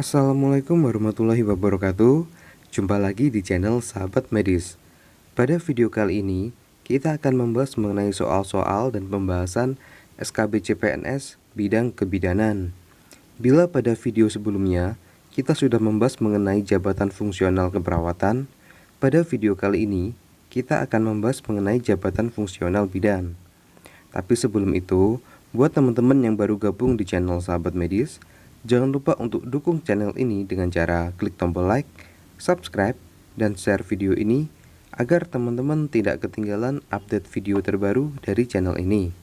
Assalamualaikum warahmatullahi wabarakatuh. Jumpa lagi di channel Sahabat Medis. Pada video kali ini, kita akan membahas mengenai soal-soal dan pembahasan SKB CPNS bidang kebidanan. Bila pada video sebelumnya, kita sudah membahas mengenai jabatan fungsional keperawatan, pada video kali ini, kita akan membahas mengenai jabatan fungsional bidan. Tapi sebelum itu, buat teman-teman yang baru gabung di channel Sahabat Medis, jangan lupa untuk dukung channel ini dengan cara klik tombol like, subscribe, dan share video ini agar teman-teman tidak ketinggalan update video terbaru dari channel ini.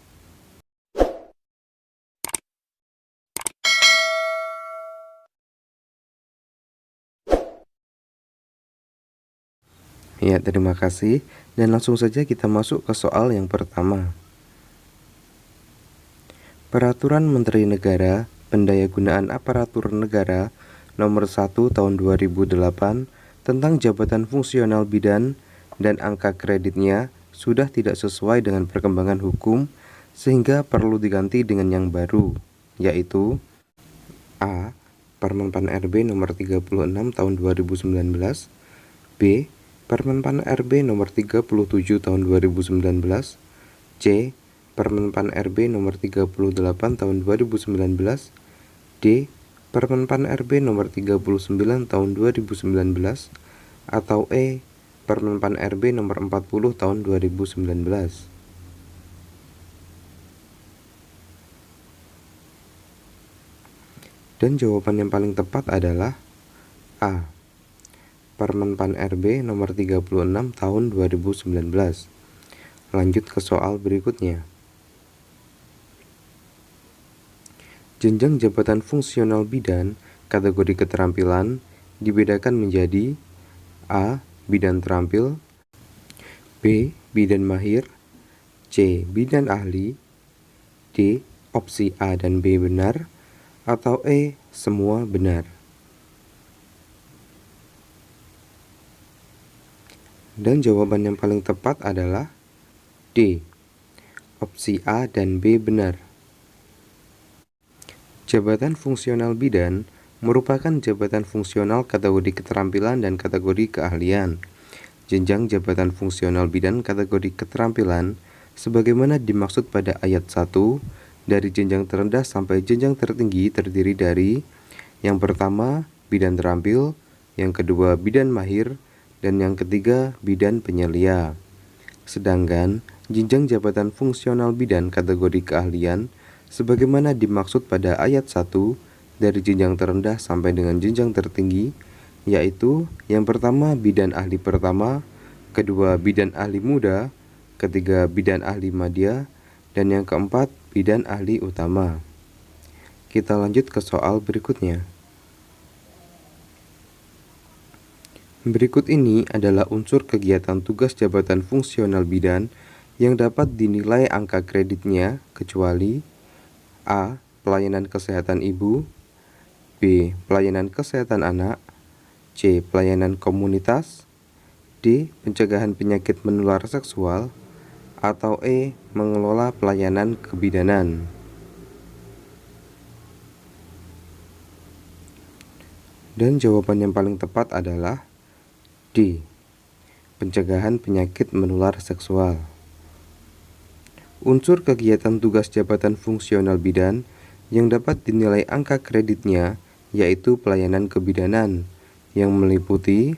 Ya, terima kasih. Dan langsung saja kita masuk ke soal yang pertama. Peraturan Menteri Negara Pendayagunaan Aparatur Negara Nomor 1 Tahun 2008 tentang jabatan fungsional bidan dan angka kreditnya sudah tidak sesuai dengan perkembangan hukum sehingga perlu diganti dengan yang baru, yaitu A. Permen Pan RB Nomor 36 Tahun 2019, B. Permen Pan RB Nomor 37 Tahun 2019, C. Permen Pan RB Nomor 38 Tahun 2019, D. Permen Pan RB Nomor 39 Tahun 2019, atau E. Permen Pan RB Nomor 40 Tahun 2019. Dan jawaban yang paling tepat adalah A. Permen Pan RB Nomor 36 Tahun 2019. Lanjut ke soal berikutnya. Jenjang jabatan fungsional bidan kategori keterampilan dibedakan menjadi A. Bidan terampil, B. Bidan mahir, C. Bidan ahli, D. Opsi A dan B benar, atau E. Semua benar. Dan jawaban yang paling tepat adalah D. Opsi A dan B benar. Jabatan fungsional bidan merupakan jabatan fungsional kategori keterampilan dan kategori keahlian. Jenjang jabatan fungsional bidan kategori keterampilan sebagaimana dimaksud pada ayat 1 dari jenjang terendah sampai jenjang tertinggi terdiri dari yang pertama bidan terampil, yang kedua bidan mahir, dan yang ketiga bidan penyelia. Sedangkan jenjang jabatan fungsional bidan kategori keahlian sebagaimana dimaksud pada ayat 1 dari jenjang terendah sampai dengan jenjang tertinggi, yaitu yang pertama bidan ahli pertama, kedua bidan ahli muda, ketiga bidan ahli madya, dan yang keempat bidan ahli utama. Kita lanjut ke soal berikutnya. Berikut ini adalah unsur kegiatan tugas jabatan fungsional bidan yang dapat dinilai angka kreditnya kecuali A. Pelayanan kesehatan ibu, B. Pelayanan kesehatan anak, C. Pelayanan komunitas, D. Pencegahan penyakit menular seksual, atau E. Mengelola pelayanan kebidanan. Dan jawaban yang paling tepat adalah D. Pencegahan penyakit menular seksual. Unsur kegiatan tugas jabatan fungsional bidan yang dapat dinilai angka kreditnya yaitu pelayanan kebidanan yang meliputi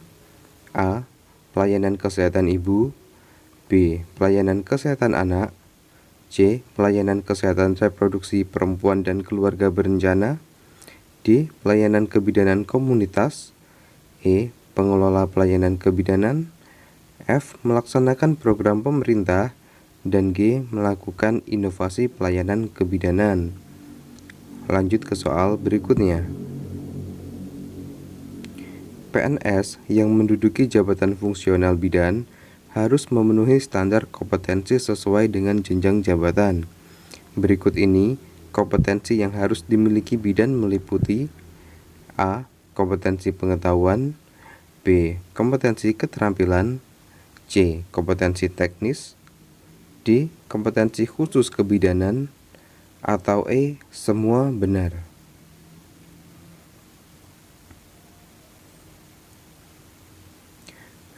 A. Pelayanan kesehatan ibu, B. Pelayanan kesehatan anak, C. Pelayanan kesehatan reproduksi perempuan dan keluarga berencana, D. Pelayanan kebidanan komunitas, E. Pengelola pelayanan kebidanan, F. Melaksanakan program pemerintah, dan G. Melakukan inovasi pelayanan kebidanan. Lanjut ke soal berikutnya. PNS yang menduduki jabatan fungsional bidan harus memenuhi standar kompetensi sesuai dengan jenjang jabatan. Berikut ini kompetensi yang harus dimiliki bidan meliputi A. Kompetensi pengetahuan, B. Kompetensi keterampilan, C. Kompetensi teknis, D. Kompetensi khusus kebidanan, atau E. Semua benar.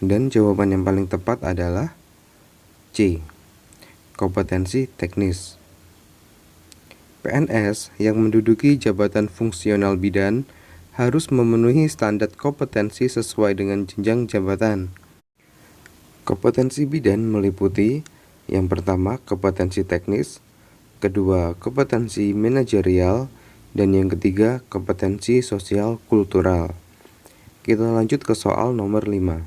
Dan jawaban yang paling tepat adalah C. Kompetensi teknis. PNS yang menduduki jabatan fungsional bidan harus memenuhi standar kompetensi sesuai dengan jenjang jabatan. Kompetensi bidan meliputi yang pertama kompetensi teknis, kedua kompetensi manajerial, dan yang ketiga kompetensi sosial kultural. Kita lanjut ke soal nomor 5.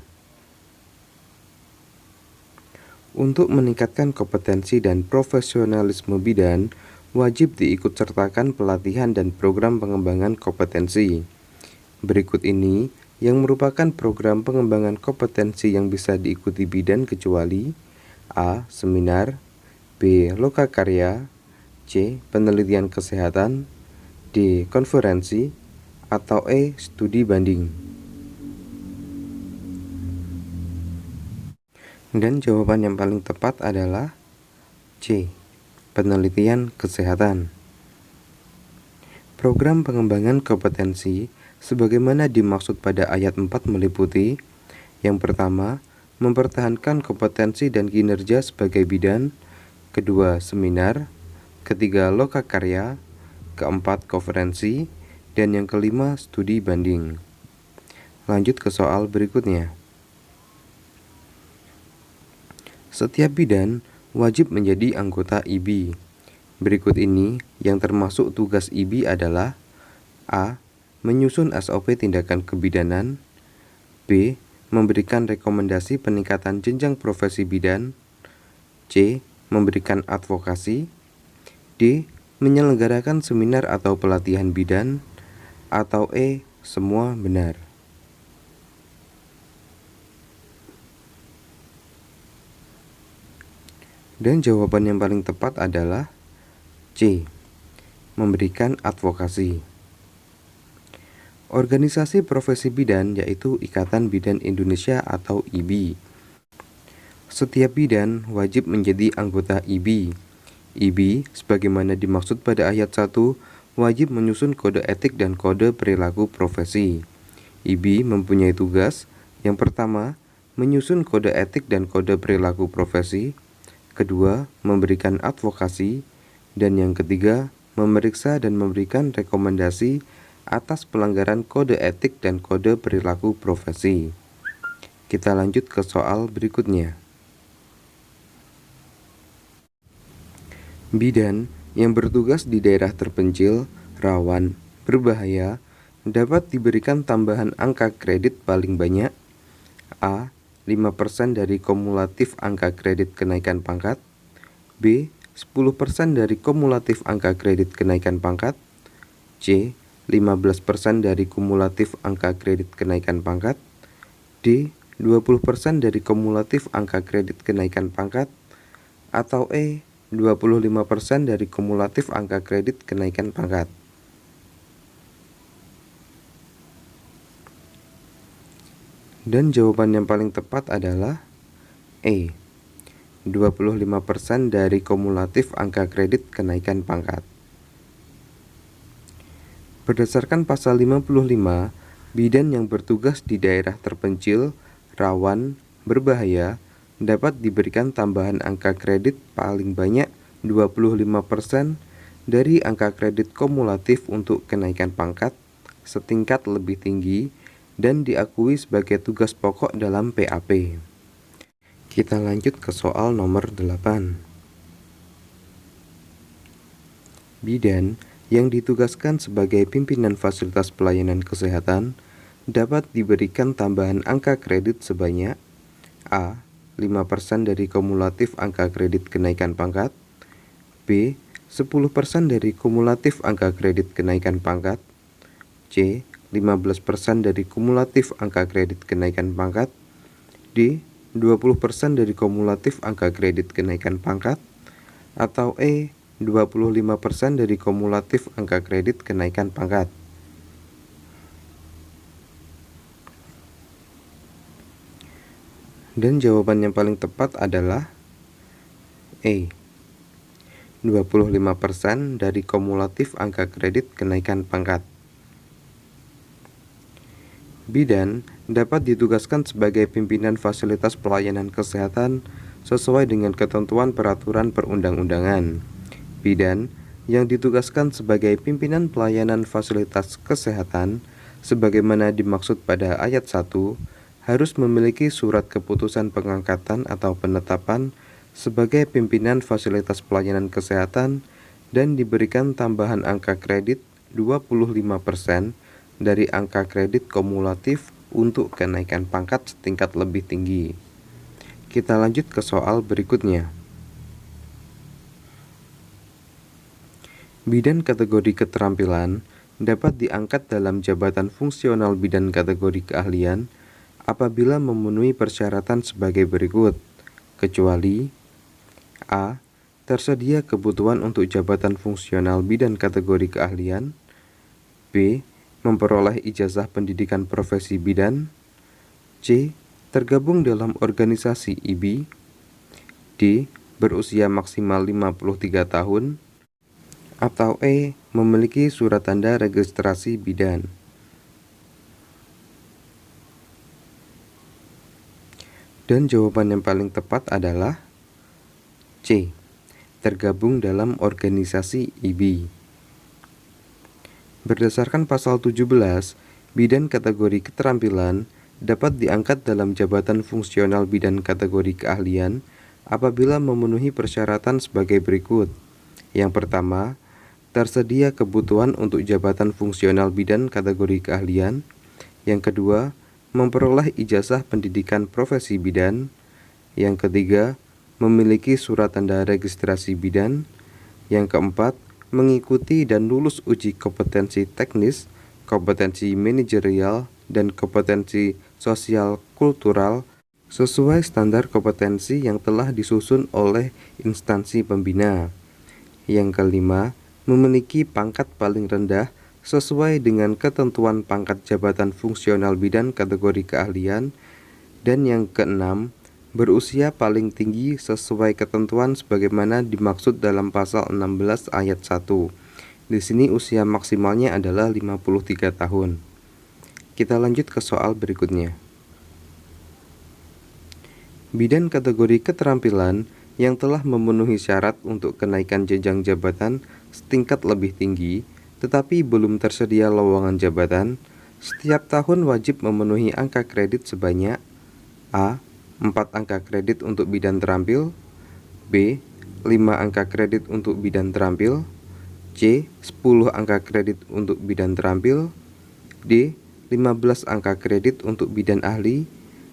Untuk meningkatkan kompetensi dan profesionalisme bidan, wajib diikutsertakan pelatihan dan program pengembangan kompetensi. Berikut ini yang merupakan program pengembangan kompetensi yang bisa diikuti bidan kecuali A. Seminar, B. Lokakarya, C. Penelitian kesehatan, D. Konferensi, atau E. Studi banding. Dan jawaban yang paling tepat adalah C. Penelitian kesehatan. Program pengembangan kompetensi sebagaimana dimaksud pada ayat 4 meliputi yang pertama, mempertahankan kompetensi dan kinerja sebagai bidan, kedua, seminar, ketiga, lokakarya, keempat, konferensi, dan yang kelima, studi banding. Lanjut ke soal berikutnya. Setiap bidan wajib menjadi anggota IBI. Berikut ini yang termasuk tugas IBI adalah A. Menyusun SOP tindakan kebidanan, B. Memberikan rekomendasi peningkatan jenjang profesi bidan, C. Memberikan advokasi, D. Menyelenggarakan seminar atau pelatihan bidan, atau E. Semua benar. Dan jawaban yang paling tepat adalah C. Memberikan advokasi. Organisasi profesi bidan yaitu Ikatan Bidan Indonesia atau IBI. Setiap bidan wajib menjadi anggota IBI. IBI, sebagaimana dimaksud pada ayat 1, wajib menyusun kode etik dan kode perilaku profesi. IBI mempunyai tugas yang pertama, menyusun kode etik dan kode perilaku profesi, kedua, memberikan advokasi, dan yang ketiga, memeriksa dan memberikan rekomendasi atas pelanggaran kode etik dan kode perilaku profesi. Kita lanjut ke soal berikutnya. Bidan yang bertugas di daerah terpencil, rawan, berbahaya, dapat diberikan tambahan angka kredit paling banyak A. 5% dari kumulatif angka kredit kenaikan pangkat, B. 10% dari kumulatif angka kredit kenaikan pangkat, C. 15% dari kumulatif angka kredit kenaikan pangkat, D. 20% dari kumulatif angka kredit kenaikan pangkat, atau E. 25% dari kumulatif angka kredit kenaikan pangkat. Dan jawaban yang paling tepat adalah E. 25% dari kumulatif angka kredit kenaikan pangkat. Berdasarkan pasal 55, bidan yang bertugas di daerah terpencil, rawan, berbahaya, dapat diberikan tambahan angka kredit paling banyak 25% dari angka kredit kumulatif untuk kenaikan pangkat setingkat lebih tinggi dan diakui sebagai tugas pokok dalam PAP. Kita lanjut ke soal nomor 8. Bidan yang ditugaskan sebagai pimpinan fasilitas pelayanan kesehatan dapat diberikan tambahan angka kredit sebanyak A. 5% dari kumulatif angka kredit kenaikan pangkat, B. 10% dari kumulatif angka kredit kenaikan pangkat, C. 15% dari kumulatif angka kredit kenaikan pangkat, D. 20% dari kumulatif angka kredit kenaikan pangkat, atau E. 25% dari kumulatif angka kredit kenaikan pangkat. Dan jawaban yang paling tepat adalah E. 25% dari kumulatif angka kredit kenaikan pangkat. Bidan dapat ditugaskan sebagai pimpinan fasilitas pelayanan kesehatan sesuai dengan ketentuan peraturan perundang-undangan. Bidan yang ditugaskan sebagai pimpinan pelayanan fasilitas kesehatan sebagaimana dimaksud pada ayat 1 harus memiliki surat keputusan pengangkatan atau penetapan sebagai pimpinan fasilitas pelayanan kesehatan dan diberikan tambahan angka kredit 25% dari angka kredit kumulatif untuk kenaikan pangkat setingkat lebih tinggi. Kita lanjut ke soal berikutnya. Bidan kategori keterampilan dapat diangkat dalam jabatan fungsional bidan kategori keahlian apabila memenuhi persyaratan sebagai berikut, kecuali A. Tersedia kebutuhan untuk jabatan fungsional bidan kategori keahlian. B. Memperoleh ijazah pendidikan profesi bidan. C. Tergabung dalam organisasi IBI. D. Berusia maksimal 53 tahun. Atau E. Memiliki surat tanda registrasi bidan. Dan jawaban yang paling tepat adalah C. Tergabung dalam organisasi IBI. Berdasarkan pasal 17, bidan kategori keterampilan dapat diangkat dalam jabatan fungsional bidan kategori keahlian apabila memenuhi persyaratan sebagai berikut. Yang pertama, tersedia kebutuhan untuk jabatan fungsional bidan kategori keahlian. Yang kedua, memperoleh ijazah pendidikan profesi bidan. Yang ketiga, memiliki surat tanda registrasi bidan. Yang keempat, mengikuti dan lulus uji kompetensi teknis, kompetensi manajerial, dan kompetensi sosial kultural sesuai standar kompetensi yang telah disusun oleh instansi pembina. Yang kelima, memiliki pangkat paling rendah sesuai dengan ketentuan pangkat jabatan fungsional bidan kategori keahlian. Dan yang keenam, berusia paling tinggi sesuai ketentuan sebagaimana dimaksud dalam pasal 16 ayat 1. Di sini usia maksimalnya adalah 53 tahun. Kita lanjut ke soal berikutnya. Bidan kategori keterampilan yang telah memenuhi syarat untuk kenaikan jenjang jabatan setingkat lebih tinggi, tetapi belum tersedia lowongan jabatan, setiap tahun wajib memenuhi angka kredit sebanyak A. 4 angka kredit untuk bidan terampil. B. 5 angka kredit untuk bidan terampil. C. 10 angka kredit untuk bidan terampil. D. 15 angka kredit untuk bidan ahli.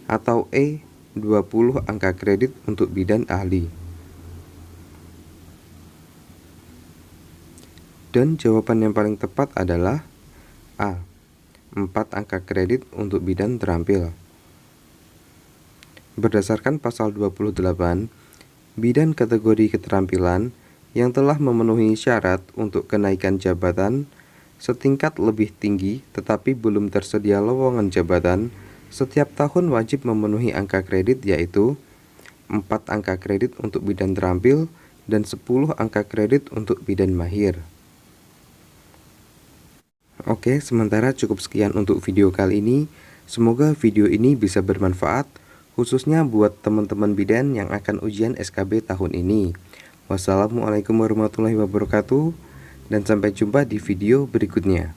Atau E. 20 angka kredit untuk bidan ahli. Dan jawaban yang paling tepat adalah A. 4 angka kredit untuk bidan terampil. Berdasarkan pasal 28, bidan kategori keterampilan yang telah memenuhi syarat untuk kenaikan jabatan setingkat lebih tinggi tetapi belum tersedia lowongan jabatan, setiap tahun wajib memenuhi angka kredit yaitu 4 angka kredit untuk bidan terampil dan 10 angka kredit untuk bidan mahir. Oke, sementara cukup sekian untuk video kali ini. Semoga video ini bisa bermanfaat, khususnya buat teman-teman bidan yang akan ujian SKB tahun ini. Wassalamualaikum warahmatullahi wabarakatuh, dan sampai jumpa di video berikutnya.